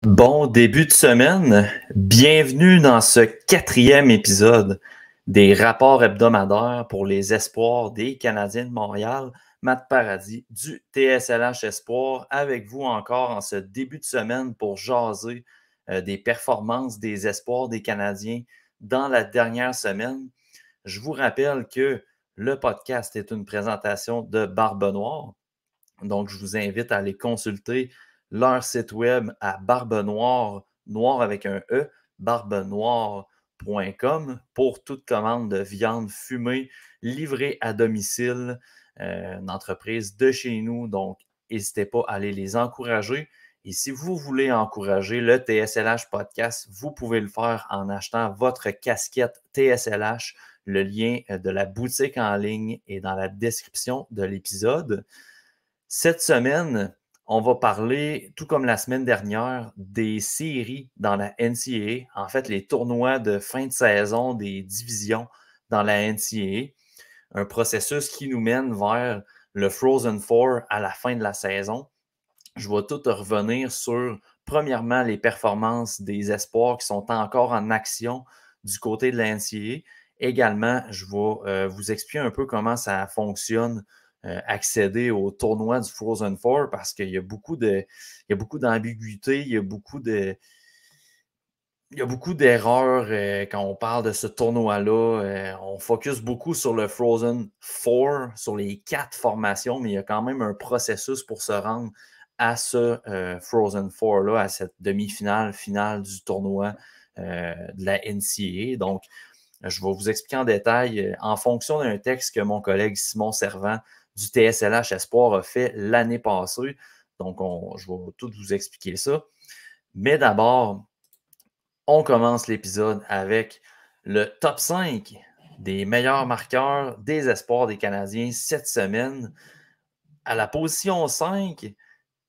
Bon début de semaine. Bienvenue dans ce 4e épisode des rapports hebdomadaires pour les espoirs des Canadiens de Montréal. Matt Paradis du TSLH Espoir avec vous encore en ce début de semaine pour jaser des performances des espoirs des Canadiens dans la dernière semaine. Je vous rappelle que le podcast est une présentation de Barbe Noire. Donc, je vous invite à aller consulter leur site web à Barbenoire, noir avec un E, barbenoire.com pour toute commande de viande fumée livrée à domicile, une entreprise de chez nous. Donc, n'hésitez pas à aller les encourager. Et si vous voulez encourager le TSLH Podcast, vous pouvez le faire en achetant votre casquette TSLH. Le lien de la boutique en ligne est dans la description de l'épisode. Cette semaine, on va parler, tout comme la semaine dernière, des séries dans la NCAA. En fait, les tournois de fin de saison des divisions dans la NCAA. Un processus qui nous mène vers le Frozen Four à la fin de la saison. Je vais tout revenir sur, premièrement, les performances des espoirs qui sont encore en action du côté de la NCAA. Également, je vais vous expliquer un peu comment ça fonctionne accéder au tournoi du Frozen Four parce qu'il y a beaucoup d'ambiguïté, il y a beaucoup d'erreurs quand on parle de ce tournoi-là. On focus beaucoup sur le Frozen Four, sur les 4 formations, mais il y a quand même un processus pour se rendre à ce Frozen Four-là, à cette demi-finale, finale du tournoi de la NCAA. Donc, je vais vous expliquer en détail en fonction d'un texte que mon collègue Simon Servant du TSLH Espoir a fait l'année passée. Donc, je vais tout vous expliquer ça. Mais d'abord, on commence l'épisode avec le top 5 des meilleurs marqueurs des espoirs des Canadiens cette semaine. À la position 5,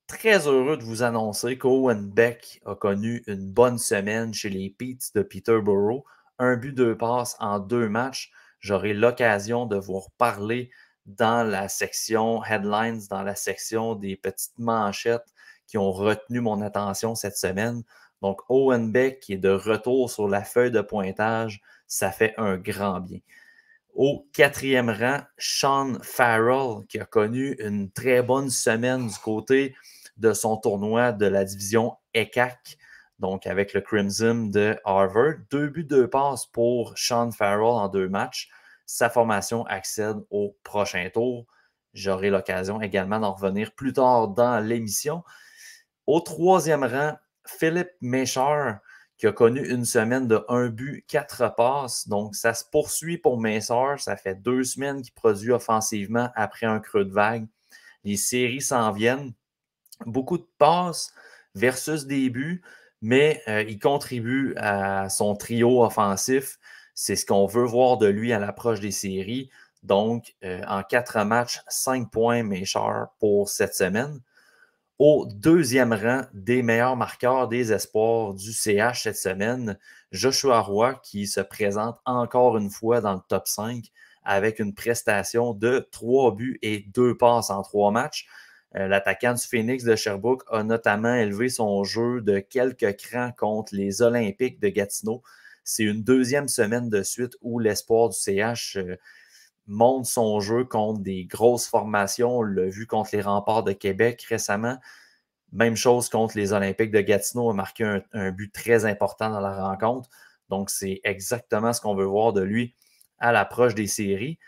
très heureux de vous annoncer qu'Owen Beck a connu une bonne semaine chez les Peets de Peterborough. 1 but, 2 passes en 2 matchs. J'aurai l'occasion de vous reparler dans la section Headlines, dans la section des petites manchettes qui ont retenu mon attention cette semaine. Donc, Owen Beck qui est de retour sur la feuille de pointage, ça fait un grand bien. Au 4e rang, Sean Farrell qui a connu une très bonne semaine du côté de son tournoi de la division ECAC, donc avec le Crimson de Harvard. 2 buts, 2 passes pour Sean Farrell en 2 matchs. Sa formation accède au prochain tour. J'aurai l'occasion également d'en revenir plus tard dans l'émission. Au 3e rang, Philippe Méchard, qui a connu une semaine de 1 but, 4 passes. Donc, ça se poursuit pour Méchard. Ça fait 2 semaines qu'il produit offensivement après un creux de vague. Les séries s'en viennent. Beaucoup de passes versus des buts, mais il contribue à son trio offensif. C'est ce qu'on veut voir de lui à l'approche des séries. Donc, en 4 matchs, 5 points Méchard pour cette semaine. Au 2e rang des meilleurs marqueurs des espoirs du CH cette semaine, Joshua Roy qui se présente encore une fois dans le top 5 avec une prestation de 3 buts et 2 passes en 3 matchs. L'attaquant du Phoenix de Sherbrooke a notamment élevé son jeu de quelques crans contre les Olympiques de Gatineau. C'est une 2e semaine de suite où l'espoir du CH monte son jeu contre des grosses formations. On l'a vu contre les Remparts de Québec récemment. Même chose contre les Olympiques de Gatineau, a marqué un but très important dans la rencontre. Donc, c'est exactement ce qu'on veut voir de lui à l'approche des séries.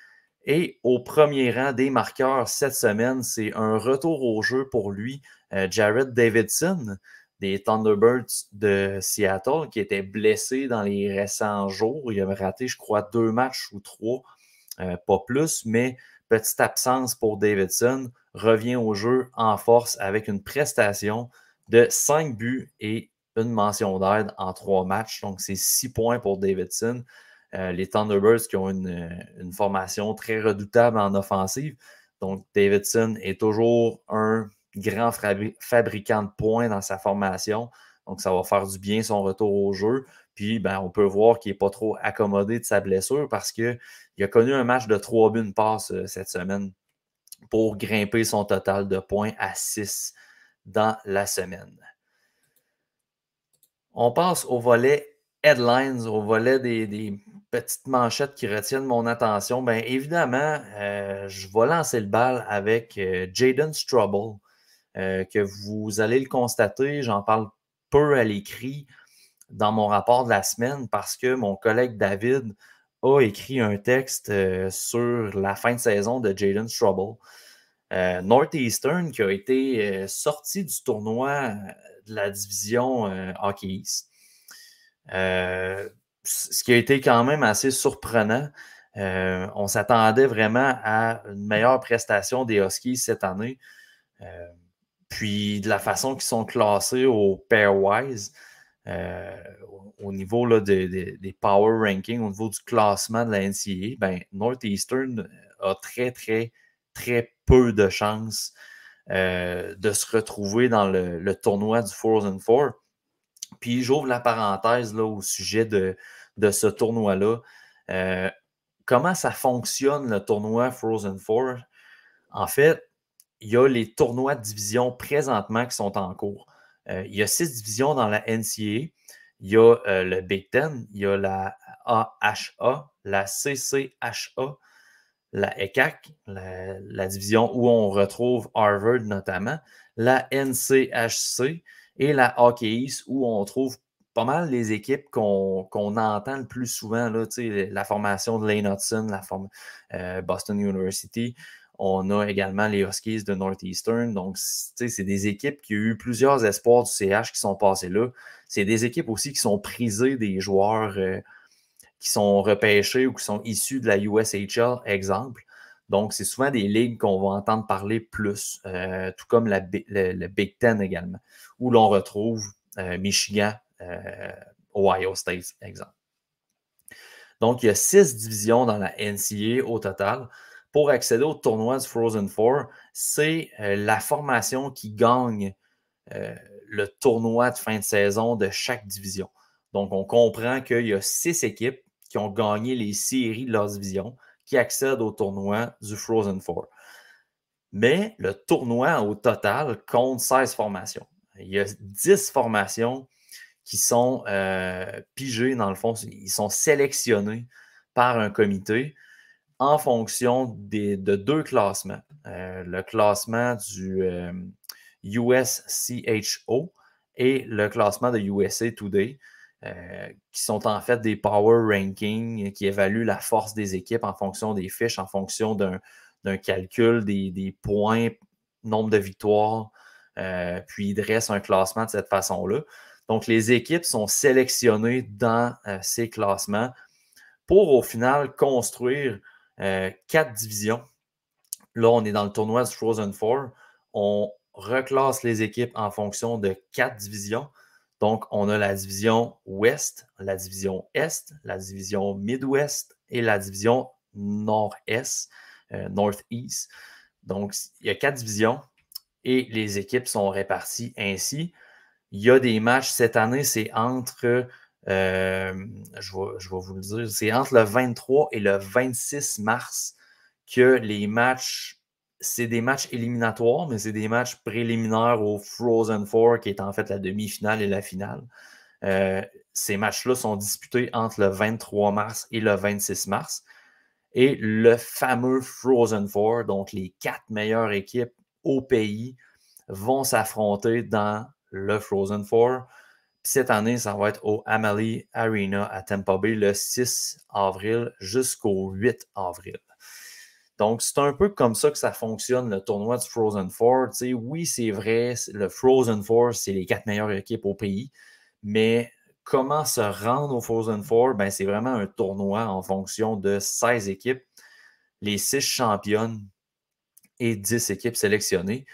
Et au premier rang des marqueurs cette semaine, c'est un retour au jeu pour lui, Jared Davidson, des Thunderbirds de Seattle, qui était blessé dans les récents jours. Il avait raté, je crois, 2 matchs ou 3, pas plus, mais petite absence pour Davidson, revient au jeu en force avec une prestation de 5 buts et une mention d'aide en 3 matchs. Donc, c'est 6 points pour Davidson. Les Thunderbirds qui ont une formation très redoutable en offensive. Donc, Davidson est toujours un grand fabricant de points dans sa formation. Donc, ça va faire du bien son retour au jeu. Puis, on peut voir qu'il n'est pas trop accommodé de sa blessure parce qu'il a connu un match de 3 buts, une passe cette semaine pour grimper son total de points à 6 dans la semaine. On passe au volet headlines, au volet des petites manchettes qui retiennent mon attention. Bien évidemment, je vais lancer le bal avec Jayden Strouble, que vous allez le constater, j'en parle peu à l'écrit dans mon rapport de la semaine parce que mon collègue David a écrit un texte sur la fin de saison de Jayden Strouble. Northeastern qui a été sorti du tournoi de la division Hockey East. Ce qui a été quand même assez surprenant. On s'attendait vraiment à une meilleure prestation des Huskies cette année. Puis de la façon qu'ils sont classés au pairwise, au niveau là, des power rankings, au niveau du classement de la NCAA, ben, Northeastern a très, très, très peu de chances de se retrouver dans le tournoi du Frozen Four. Puis j'ouvre la parenthèse là, au sujet de ce tournoi-là. Comment ça fonctionne le tournoi Frozen Four? En fait, il y a les tournois de division présentement qui sont en cours. Il y a 6 divisions dans la NCAA. Il y a le Big Ten, il y a la AHA, la CCHA, la ECAC, la division où on retrouve Harvard notamment, la NCHC et la Hockey East où on trouve pas mal les équipes qu'on entend le plus souvent, là, la formation de Lane Hudson, Boston University. On a également les Huskies de Northeastern. Donc, c'est des équipes qui ont eu plusieurs espoirs du CH qui sont passés là. C'est des équipes aussi qui sont prisées des joueurs qui sont repêchés ou qui sont issus de la USHL, exemple. Donc, c'est souvent des ligues qu'on va entendre parler plus, tout comme le Big Ten également, où l'on retrouve Michigan, Ohio State, exemple. Donc, il y a 6 divisions dans la NCAA au total. Pour accéder au tournoi du Frozen Four, c'est la formation qui gagne le tournoi de fin de saison de chaque division. Donc, on comprend qu'il y a 6 équipes qui ont gagné les séries de leur division qui accèdent au tournoi du Frozen Four. Mais le tournoi au total compte 16 formations. Il y a 10 formations qui sont pigées, dans le fond, ils sont sélectionnés par un comité en fonction de 2 classements. Le classement du USCHO et le classement de USA Today, qui sont en fait des power rankings qui évaluent la force des équipes en fonction des fiches, en fonction d'un calcul des points, nombre de victoires, puis ils dressent un classement de cette façon-là. Donc, les équipes sont sélectionnées dans ces classements pour, au final, construire 4 divisions. Là, on est dans le tournoi du Frozen Four. On reclasse les équipes en fonction de 4 divisions. Donc, on a la division Ouest, la division Est, la division Midwest et la division Nord-Est, Northeast. Donc, il y a 4 divisions et les équipes sont réparties ainsi. Il y a des matchs cette année, c'est entre, je vais vous le dire, c'est entre le 23 et le 26 mars que les matchs, c'est des matchs éliminatoires, mais c'est des matchs préliminaires au Frozen Four, qui est en fait la demi-finale et la finale. Ces matchs-là sont disputés entre le 23 mars et le 26 mars. Et le fameux Frozen Four, donc les 4 meilleures équipes au pays, vont s'affronter dans le Frozen Four. Cette année, ça va être au Amalie Arena à Tampa Bay le 6 avril jusqu'au 8 avril. Donc, c'est un peu comme ça que ça fonctionne, le tournoi du Frozen Four. T'sais, oui, c'est vrai, le Frozen Four, c'est les 4 meilleures équipes au pays, mais comment se rendre au Frozen Four? Ben, c'est vraiment un tournoi en fonction de 16 équipes, les 6 championnes et 10 équipes sélectionnées.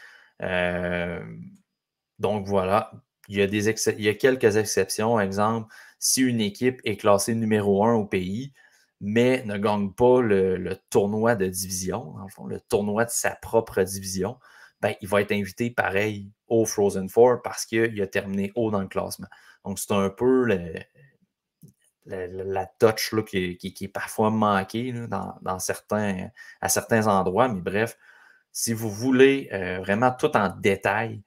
Donc voilà, il y a quelques exceptions. Exemple, si une équipe est classée numéro 1 au pays, mais ne gagne pas le tournoi de division, dans le fond, le tournoi de sa propre division, ben, il va être invité pareil au Frozen Four parce qu'il a terminé haut dans le classement. Donc, c'est un peu la touch là, qui est parfois manquée là, à certains endroits. Mais bref, si vous voulez vraiment tout en détail,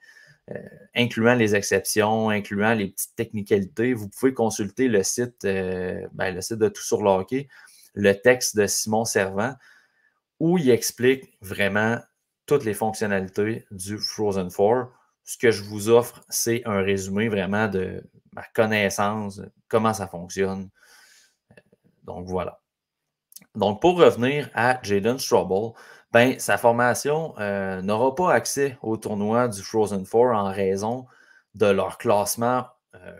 incluant les exceptions, incluant les petites technicalités. Vous pouvez consulter le site de Tout sur le hockey, le texte de Simon Servant, où il explique vraiment toutes les fonctionnalités du Frozen Four. Ce que je vous offre, c'est un résumé vraiment de ma connaissance, comment ça fonctionne. Donc, voilà. Donc, pour revenir à Jayden Strouble, sa formation n'aura pas accès au tournoi du Frozen Four en raison de leur classement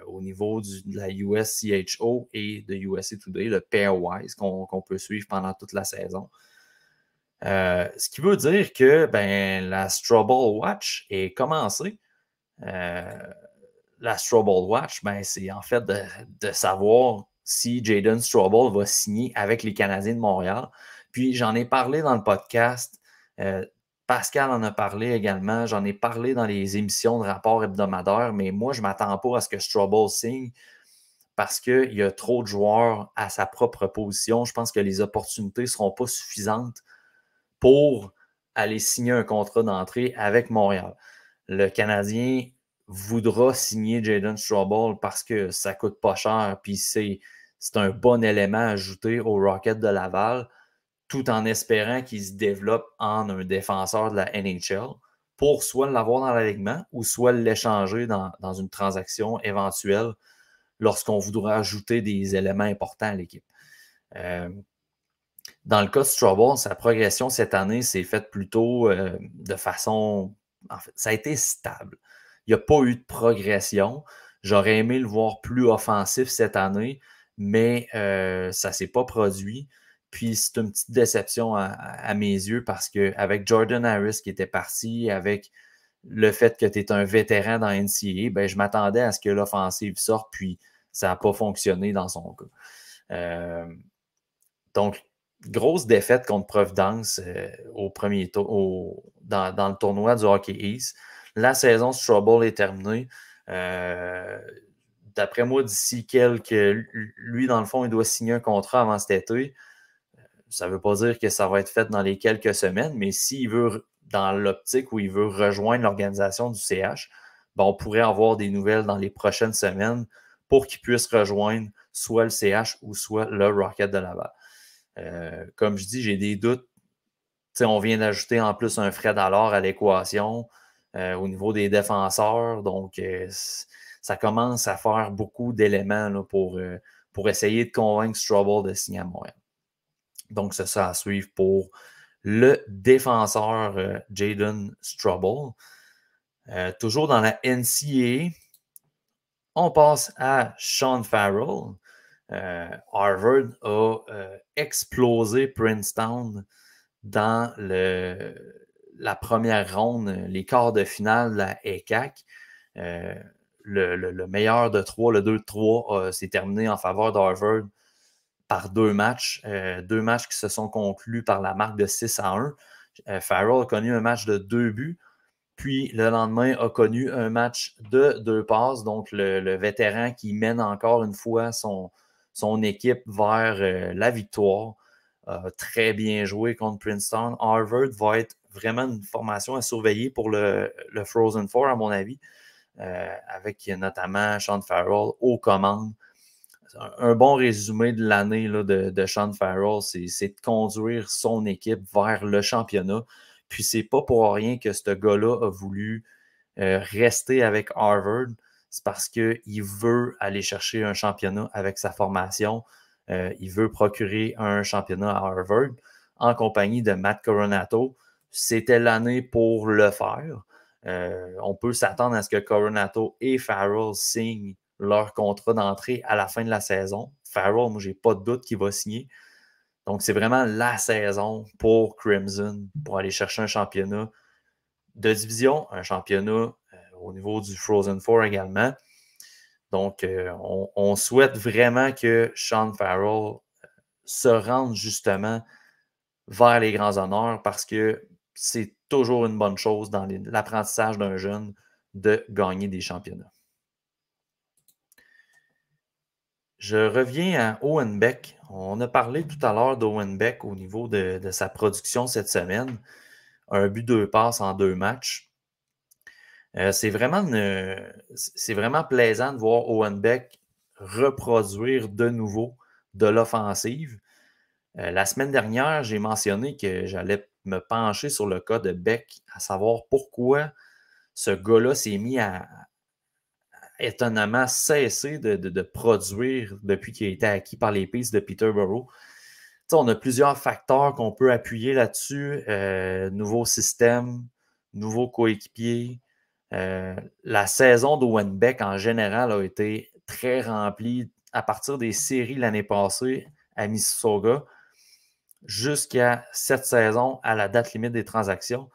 au niveau de la USCHO et de USA Today, le Pairwise, qu'on peut suivre pendant toute la saison. Ce qui veut dire que la Strouble Watch est commencée. La Strouble Watch, c'est en fait de savoir si Jayden Strouble va signer avec les Canadiens de Montréal. Puis j'en ai parlé dans le podcast. Pascal en a parlé également. J'en ai parlé dans les émissions de rapports hebdomadaires, mais moi, je ne m'attends pas à ce que Strouble signe parce qu'il y a trop de joueurs à sa propre position. Je pense que les opportunités ne seront pas suffisantes pour aller signer un contrat d'entrée avec Montréal. Le Canadien voudra signer Jayden Strouble parce que ça ne coûte pas cher, puis c'est un bon élément à ajouter au Rocket de Laval, tout en espérant qu'il se développe en un défenseur de la NHL pour soit l'avoir dans l'alignement ou soit l'échanger dans une transaction éventuelle lorsqu'on voudra ajouter des éléments importants à l'équipe. Dans le cas de Strouble, sa progression cette année s'est faite plutôt de façon... En fait, ça a été stable. Il n'y a pas eu de progression. J'aurais aimé le voir plus offensif cette année, mais ça ne s'est pas produit. Puis c'est une petite déception à mes yeux parce qu'avec Jordan Harris qui était parti, avec le fait que tu es un vétéran dans NCAA, je m'attendais à ce que l'offensive sorte, puis ça n'a pas fonctionné dans son cas. Donc, grosse défaite contre Providence au premier tour, dans le tournoi du Hockey East. La saison Strouble est terminée. D'après moi, d'ici lui, dans le fond, il doit signer un contrat avant cet été. Ça ne veut pas dire que ça va être fait dans les quelques semaines, mais s'il veut, dans l'optique où il veut rejoindre l'organisation du CH, on pourrait avoir des nouvelles dans les prochaines semaines pour qu'il puisse rejoindre soit le CH ou soit le Rocket de Laval. Comme je dis, j'ai des doutes. On vient d'ajouter en plus un Fred Allard à l'équation au niveau des défenseurs. Donc, ça commence à faire beaucoup d'éléments là, pour essayer de convaincre Strouble de signer à Montréal. Donc, c'est ça à suivre pour le défenseur Jayden Strouble. Toujours dans la NCAA, on passe à Sean Farrell. Harvard a explosé Princeton dans la première ronde, les quarts de finale de la ECAC. Le meilleur de 3, le 2-3, s'est terminé en faveur d'Harvard par 2 matchs. 2 matchs qui se sont conclus par la marque de 6-1. Farrell a connu un match de 2 buts. Puis le lendemain a connu un match de 2 passes. Donc le vétéran qui mène encore une fois son équipe vers la victoire. Très bien joué contre Princeton. Harvard va être vraiment une formation à surveiller pour le Frozen Four, à mon avis, avec notamment Sean Farrell aux commandes. Un bon résumé de l'année de Sean Farrell, c'est de conduire son équipe vers le championnat. Puis c'est pas pour rien que ce gars-là a voulu rester avec Harvard. C'est parce qu'il veut aller chercher un championnat avec sa formation. Il veut procurer un championnat à Harvard en compagnie de Matt Coronato. C'était l'année pour le faire. On peut s'attendre à ce que Coronato et Farrell signent leur contrat d'entrée à la fin de la saison. Farrell, moi, j'ai pas de doute qu'il va signer. Donc, c'est vraiment la saison pour Crimson pour aller chercher un championnat de division, un championnat au niveau du Frozen Four également. Donc, on souhaite vraiment que Sean Farrell se rende justement vers les grands honneurs parce que c'est toujours une bonne chose dans l'apprentissage d'un jeune de gagner des championnats. Je reviens à Owen Beck. On a parlé tout à l'heure d'Owen Beck au niveau de sa production cette semaine. Un but, 2 passes en 2 matchs. C'est vraiment, vraiment plaisant de voir Owen Beck reproduire de nouveau de l'offensive. La semaine dernière, j'ai mentionné que j'allais me pencher sur le cas de Beck, à savoir pourquoi ce gars-là s'est mis à étonnamment cesser de produire depuis qu'il a été acquis par les Peace de Peterborough. T'sais, on a plusieurs facteurs qu'on peut appuyer là-dessus. Nouveau système, nouveau coéquipier. La saison d'Owen Beck en général a été très remplie à partir des séries l'année passée à Mississauga jusqu'à cette saison à la date limite des transactions.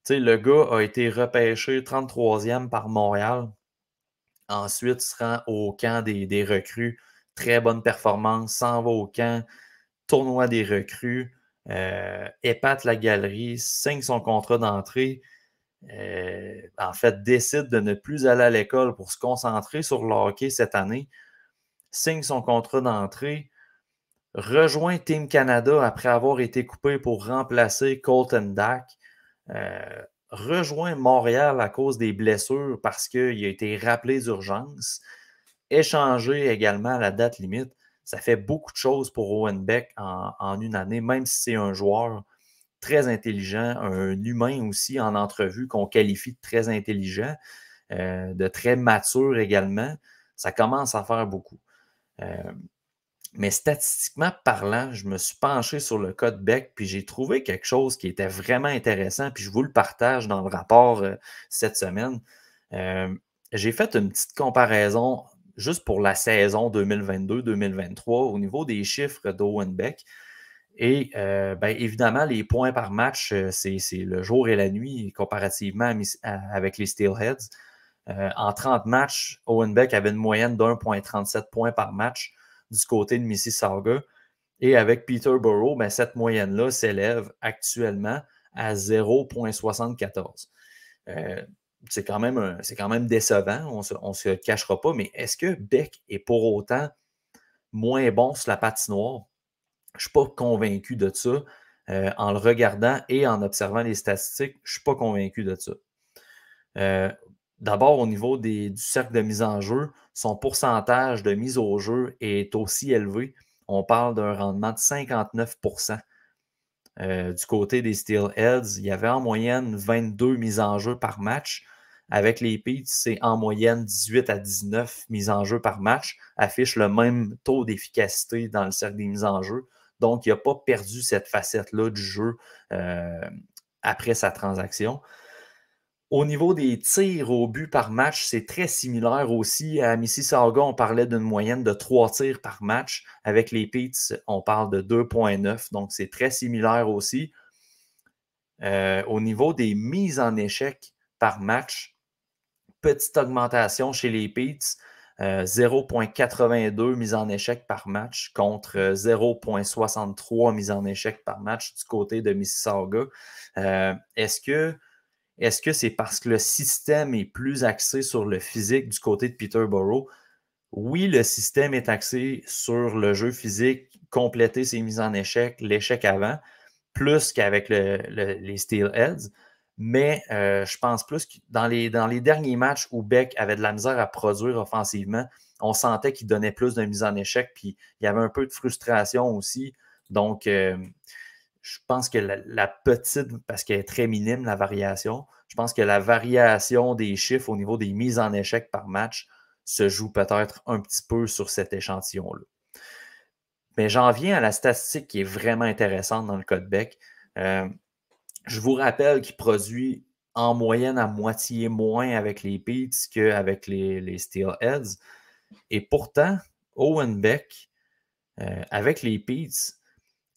T'sais, le gars a été repêché 33e par Montréal. Ensuite, se rend au camp des recrues. Très bonne performance. S'en va au camp. Tournoi des recrues. Épate la galerie. Signe son contrat d'entrée. En fait, décide de ne plus aller à l'école pour se concentrer sur le hockey cette année. Signe son contrat d'entrée. Rejoint Team Canada après avoir été coupé pour remplacer Colton Dack. Rejoint Montréal à cause des blessures parce qu'il a été rappelé d'urgence. Échangé également à la date limite. Ça fait beaucoup de choses pour Owen Beck en une année, même si c'est un joueur très intelligent, un humain aussi en entrevue qu'on qualifie de très intelligent, de très mature également. Ça commence à faire beaucoup. Mais statistiquement parlant, je me suis penché sur le cas de Beck, puis j'ai trouvé quelque chose qui était vraiment intéressant, puis je vous le partage dans le rapport cette semaine. J'ai fait une petite comparaison juste pour la saison 2022-2023 au niveau des chiffres d'Owen Beck. Et ben, évidemment, les points par match, c'est le jour et la nuit comparativement avec les Steelheads. En 30 matchs, Owen Beck avait une moyenne d'1,37 points par match du côté de Mississauga. Et avec Peterborough, ben, cette moyenne-là s'élève actuellement à 0,74. C'est quand même décevant, on ne se le cachera pas, mais est-ce que Beck est pour autant moins bon sur la patinoire? Je ne suis pas convaincu de ça. En le regardant et en observant les statistiques, je ne suis pas convaincu de ça. D'abord, au niveau du cercle de mise en jeu, son pourcentage de mise au jeu est aussi élevé. On parle d'un rendement de 59%. Du côté des Steelheads, il y avait en moyenne 22 mises en jeu par match. Avec les Petes, c'est en moyenne 18 à 19 mises en jeu par match. Affiche le même taux d'efficacité dans le cercle des mises en jeu. Donc, il n'a pas perdu cette facette-là du jeu après sa transaction. Au niveau des tirs au but par match, c'est très similaire aussi. À Mississauga, on parlait d'une moyenne de 3 tirs par match. Avec les Petes, on parle de 2,9. Donc, c'est très similaire aussi. Au niveau des mises en échec par match, petite augmentation chez les Petes. 0,82 mises en échec par match contre 0,63 mises en échec par match du côté de Mississauga. Est-ce que c'est parce que le système est plus axé sur le physique du côté de Peterborough? Oui, le système est axé sur le jeu physique, compléter ses mises en échec, l'échec avant, plus qu'avec les Steelheads. Mais je pense plus que dans les derniers matchs où Beck avait de la misère à produire offensivement, on sentait qu'il donnait plus de mises en échec, puis il y avait un peu de frustration aussi. Donc, je pense que la petite, parce qu'elle est très minime, la variation, je pense que la variation des chiffres au niveau des mises en échec par match se joue peut-être un petit peu sur cet échantillon-là. Mais j'en viens à la statistique qui est vraiment intéressante dans le cas de Beck. Je vous rappelle qu'il produit en moyenne à moitié moins avec les Petes qu'avec les Steelheads. Et pourtant, Owen Beck, avec les Petes,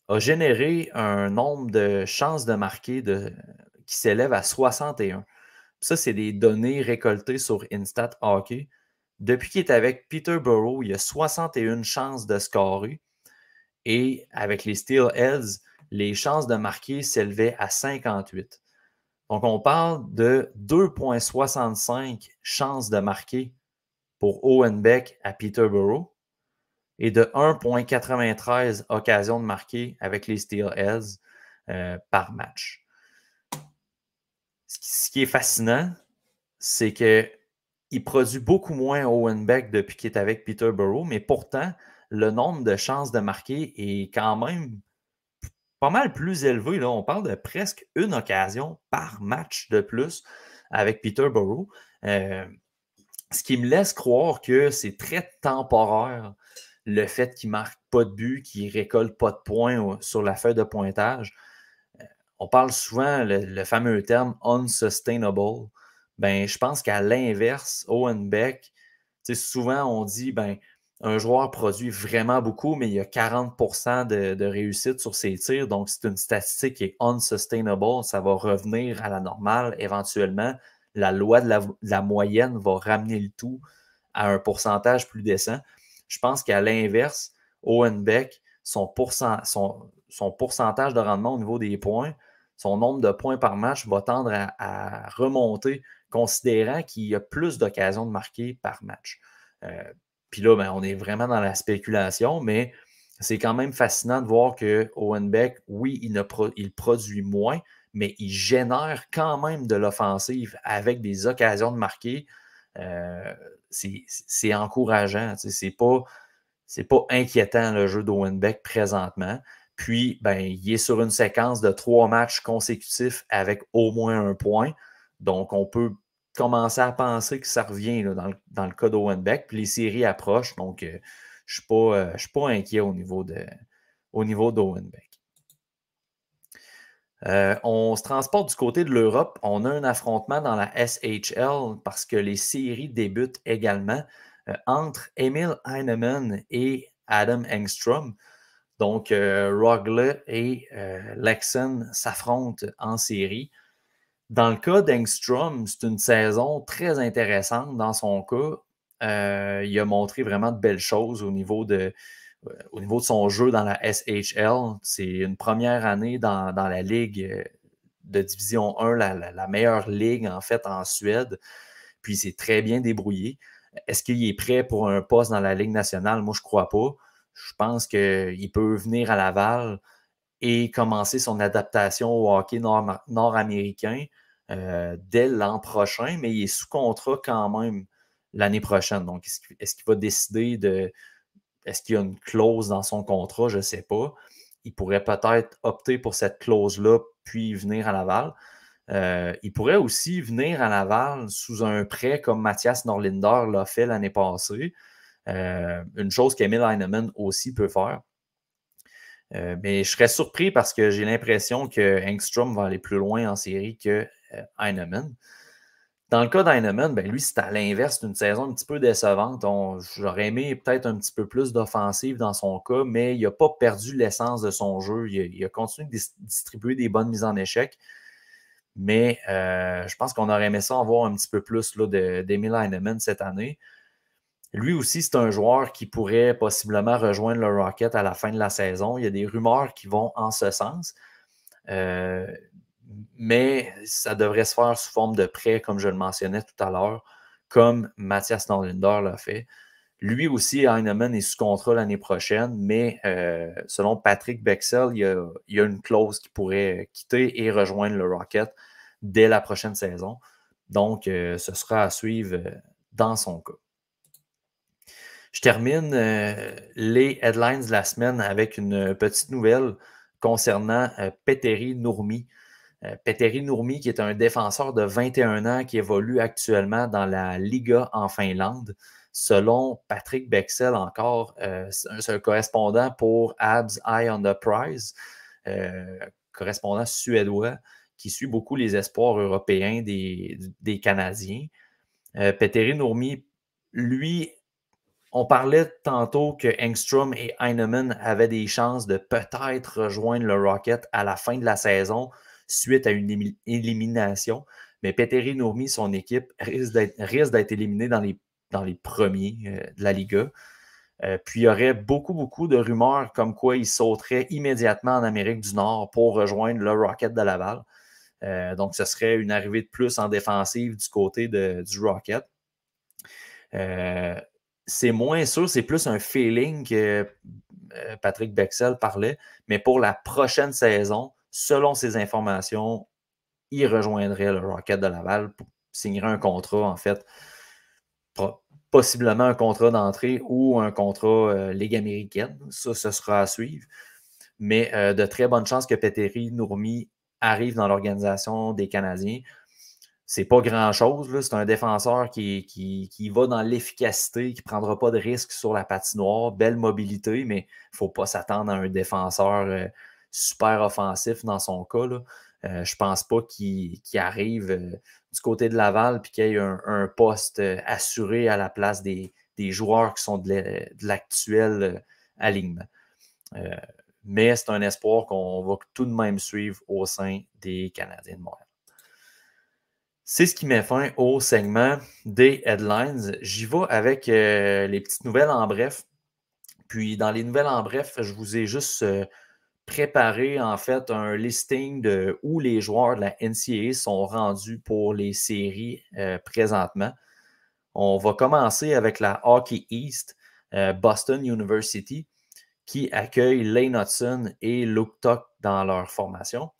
a généré un nombre de chances de marquer qui s'élève à 61. Ça, c'est des données récoltées sur Instat Hockey. Depuis qu'il est avec Peterborough, il y a 61 chances de scorer. Et avec les Steelheads, les chances de marquer s'élevaient à 58. Donc, on parle de 2,65 chances de marquer pour Owen Beck à Peterborough et de 1,93 occasions de marquer avec les Steelheads par match. Ce qui est fascinant, c'est qu'il produit beaucoup moins Owen Beck depuis qu'il est avec Peterborough, mais pourtant, le nombre de chances de marquer est quand même pas mal plus élevé. Là. On parle de presque une occasion par match de plus avec Peterborough. Ce qui me laisse croire que c'est très temporaire le fait qu'il ne marque pas de but, qu'il ne récolte pas de points sur la feuille de pointage. On parle souvent le fameux terme unsustainable. Ben, je pense qu'à l'inverse, Owen Beck, souvent on dit ben, un joueur produit vraiment beaucoup, mais il y a 40% de réussite sur ses tirs. Donc, c'est une statistique qui est unsustainable. Ça va revenir à la normale éventuellement. La loi de la moyenne va ramener le tout à un pourcentage plus décent. Je pense qu'à l'inverse, Owen Beck, son pourcentage de rendement au niveau des points, son nombre de points par match va tendre à remonter, considérant qu'il y a plus d'occasions de marquer par match. Puis là, ben, on est vraiment dans la spéculation, mais c'est quand même fascinant de voir que Owen Beck, oui, il produit moins, mais il génère quand même de l'offensive avec des occasions de marquer. C'est encourageant. C'est pas inquiétant le jeu d'Owen Beck présentement. Puis, ben, il est sur une séquence de 3 matchs consécutifs avec au moins un point. Donc, on peut commencer à penser que ça revient là, dans le cas d'Owen Beck. Puis les séries approchent. Donc, je ne suis pas inquiet au niveau d'Owen Beck. On se transporte du côté de l'Europe. On a un affrontement dans la SHL parce que les séries débutent également entre Emil Heinemann et Adam Engstrom. Donc, Rögle et Leksand s'affrontent en série. Dans le cas d'Engstrom, c'est une saison très intéressante dans son cas. Il a montré vraiment de belles choses au niveau de son jeu dans la SHL. C'est une première année dans la Ligue de Division 1, la meilleure ligue en fait en Suède. Puis c'est très bien débrouillé. Est-ce qu'il est prêt pour un poste dans la Ligue nationale? Moi, je ne crois pas. Je pense qu'il peut venir à Laval et commencer son adaptation au hockey nord-américain dès l'an prochain, mais il est sous contrat quand même l'année prochaine. Donc, est-ce qu'il va décider de... Est-ce qu'il y a une clause dans son contrat? Je ne sais pas. Il pourrait peut-être opter pour cette clause-là, puis venir à Laval. Il pourrait aussi venir à Laval sous un prêt comme Mathias Norlinder l'a fait l'année passée. Une chose qu'Emil Heinemann aussi peut faire. Mais je serais surpris parce que j'ai l'impression que Engstrom va aller plus loin en série que Heinemann. Dans le cas d'Heinemann, ben lui, c'est à l'inverse d'une saison un petit peu décevante. J'aurais aimé peut-être un petit peu plus d'offensive dans son cas, mais il n'a pas perdu l'essence de son jeu. Il a continué de distribuer des bonnes mises en échec. Mais je pense qu'on aurait aimé ça en voir un petit peu plus d'Emil Heinemann cette année. Lui aussi, c'est un joueur qui pourrait possiblement rejoindre le Rocket à la fin de la saison. Il y a des rumeurs qui vont en ce sens. Mais ça devrait se faire sous forme de prêt, comme je le mentionnais tout à l'heure, comme Mathias Norlinder l'a fait. Lui aussi, Heinemann est sous contrat l'année prochaine, mais selon Patrick Bexel, il y a une clause qui pourrait quitter et rejoindre le Rocket dès la prochaine saison. Donc, ce sera à suivre dans son cas. Je termine les headlines de la semaine avec une petite nouvelle concernant Petteri Nurmi. Petteri Nurmi, qui est un défenseur de 21 ans qui évolue actuellement dans la Liga en Finlande. Selon Patrick Bexel, encore, c'est un correspondant pour Habs Eye on the Prize, correspondant suédois qui suit beaucoup les espoirs européens des Canadiens. Petteri Nurmi, lui, on parlait tantôt que Engstrom et Heinemann avaient des chances de peut-être rejoindre le Rocket à la fin de la saison suite à une élimination. Mais Petteri Nurmi, son équipe, risque d'être éliminé dans les premiers de la Liga. Puis il y aurait beaucoup de rumeurs comme quoi il sauterait immédiatement en Amérique du Nord pour rejoindre le Rocket de Laval. Donc, ce serait une arrivée de plus en défensive du côté du Rocket. C'est moins sûr, c'est plus un feeling que Patrick Bexel parlait, mais pour la prochaine saison, selon ses informations, il rejoindrait le Rocket de Laval signerait un contrat, en fait, possiblement un contrat d'entrée ou un contrat Ligue américaine. Ça, ce sera à suivre. Mais de très bonnes chances que Petteri Nurmi arrive dans l'organisation des Canadiens. C'est pas grand-chose. C'est un défenseur qui va dans l'efficacité, qui ne prendra pas de risques sur la patinoire. Belle mobilité, mais il ne faut pas s'attendre à un défenseur super offensif dans son cas. Je ne pense pas qu'il arrive du côté de Laval et qu'il y ait un poste assuré à la place des joueurs qui sont de l'actuel alignement. Mais c'est un espoir qu'on va tout de même suivre au sein des Canadiens de Montréal. C'est ce qui met fin au segment des headlines. J'y vais avec les petites nouvelles en bref. Puis dans les nouvelles en bref, je vous ai juste préparé en fait un listing de où les joueurs de la NCAA sont rendus pour les séries présentement. On va commencer avec la Hockey East, Boston University, qui accueille Lane Hudson et Luke Tuck dans leur formation,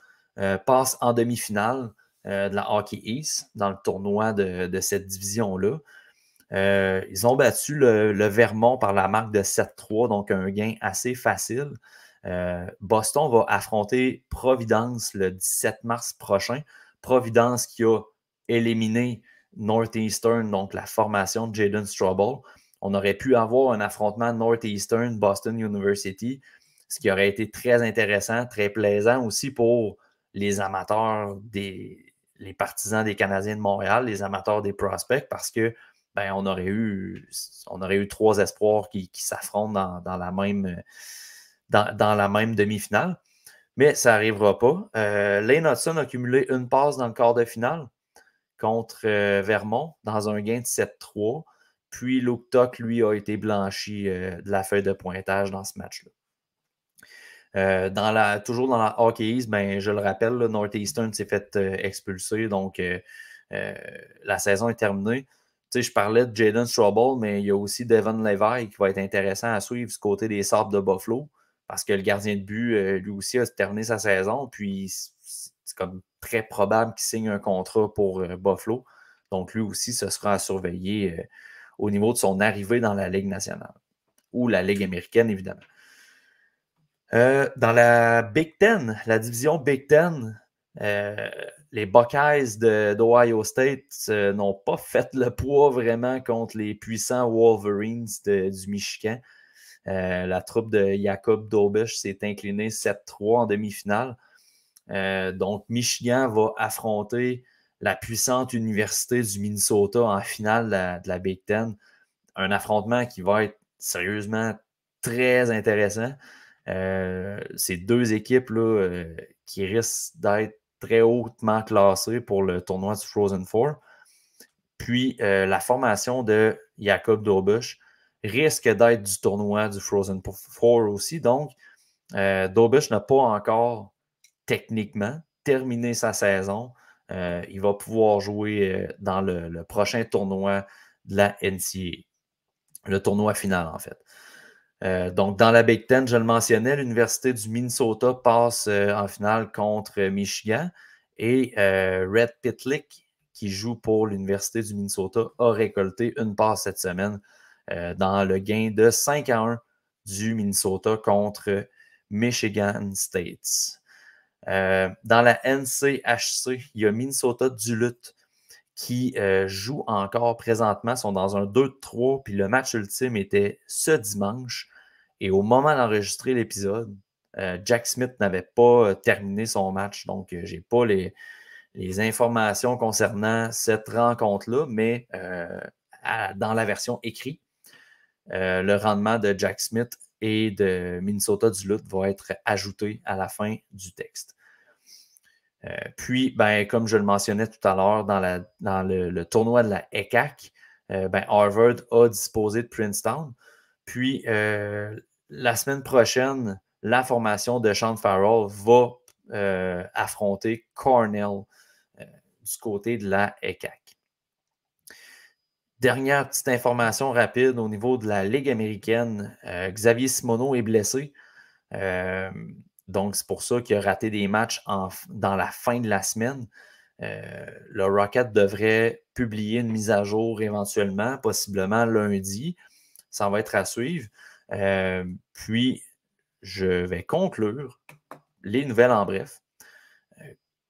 passe en demi-finale de la Hockey East dans le tournoi de cette division-là. Ils ont battu le Vermont par la marque de 7-3, donc un gain assez facile. Boston va affronter Providence le 17 mars prochain. Providence qui a éliminé Northeastern, donc la formation de Jayden Struble. On aurait pu avoir un affrontement Northeastern-Boston University, ce qui aurait été très intéressant, très plaisant aussi pour les amateurs, les partisans des Canadiens de Montréal, les amateurs des prospects, parce que on aurait eu 3 espoirs qui s'affrontent dans la même demi-finale. Mais ça n'arrivera pas. Lane Hudson a cumulé une passe dans le quart de finale contre Vermont dans un gain de 7-3. Puis Luke Tuck, lui, a été blanchi de la feuille de pointage dans ce match-là. Toujours dans la Hockey East, je le rappelle, Northeastern s'est fait expulser, donc la saison est terminée. Je parlais de Jayden Struble, mais il y a aussi Devon Levi qui va être intéressant à suivre du côté des Sabres de Buffalo, parce que le gardien de but, lui aussi, a terminé sa saison, puis c'est comme très probable qu'il signe un contrat pour Buffalo. Donc lui aussi, ce sera à surveiller au niveau de son arrivée dans la Ligue nationale, ou la Ligue américaine, évidemment. Dans la Big Ten, la division Big Ten, les Buckeyes d'Ohio State n'ont pas fait le poids vraiment contre les puissants Wolverines du Michigan. La troupe de Jacob Dobisch s'est inclinée 7-3 en demi-finale. Donc, Michigan va affronter la puissante université du Minnesota en finale de la Big Ten. Un affrontement qui va être sérieusement très intéressant. Ces deux équipes là, qui risquent d'être très hautement classées pour le tournoi du Frozen Four. Puis la formation de Jacob Dobisch risque d'être du tournoi du Frozen Four aussi. Donc, Dobisch n'a pas encore techniquement terminé sa saison. Il va pouvoir jouer dans le prochain tournoi de la NCAA. Le tournoi final, en fait. Donc, dans la Big Ten, je le mentionnais, l'Université du Minnesota passe en finale contre Michigan. Et Red Pitlick, qui joue pour l'Université du Minnesota, a récolté une passe cette semaine dans le gain de 5-1 du Minnesota contre Michigan State. Dans la NCHC, il y a Minnesota Duluth qui jouent encore présentement, sont dans un 2-3, puis le match ultime était ce dimanche. Et au moment d'enregistrer l'épisode, Jack Smith n'avait pas terminé son match, donc je n'ai pas les informations concernant cette rencontre-là, mais dans la version écrite, le rendement de Jack Smith et de Minnesota Duluth va être ajouté à la fin du texte. Puis, comme je le mentionnais tout à l'heure, dans le tournoi de la ECAC, Harvard a disposé de Princeton. Puis, la semaine prochaine, la formation de Sean Farrell va affronter Cornell du côté de la ECAC. Dernière petite information rapide au niveau de la Ligue américaine. Xavier Simoneau est blessé. Donc, c'est pour ça qu'il a raté des matchs dans la fin de la semaine. Le Rocket devrait publier une mise à jour éventuellement, possiblement lundi. Ça va être à suivre. Puis, je vais conclure les nouvelles en bref,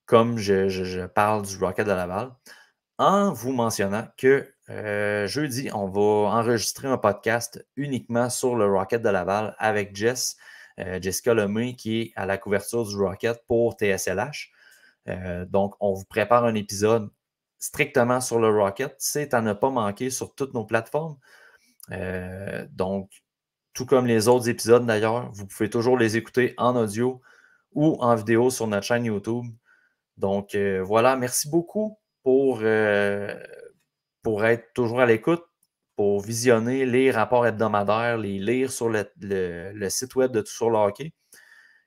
comme je parle du Rocket de Laval, en vous mentionnant que jeudi, on va enregistrer un podcast uniquement sur le Rocket de Laval avec Jessica Lemay, qui est à la couverture du Rocket pour TSLH. Donc, on vous prépare un épisode strictement sur le Rocket. C'est à ne pas manquer sur toutes nos plateformes. Donc, tout comme les autres épisodes d'ailleurs, vous pouvez toujours les écouter en audio ou en vidéo sur notre chaîne YouTube. Donc, voilà, merci beaucoup pour être toujours à l'écoute, pour visionner les rapports hebdomadaires, les lire sur le site web de Tout sur le hockey.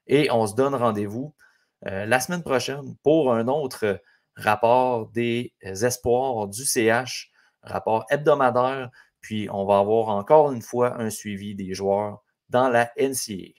Et on se donne rendez-vous la semaine prochaine pour un autre rapport des espoirs du CH, rapport hebdomadaire. Puis on va avoir encore une fois un suivi des joueurs dans la NCAA.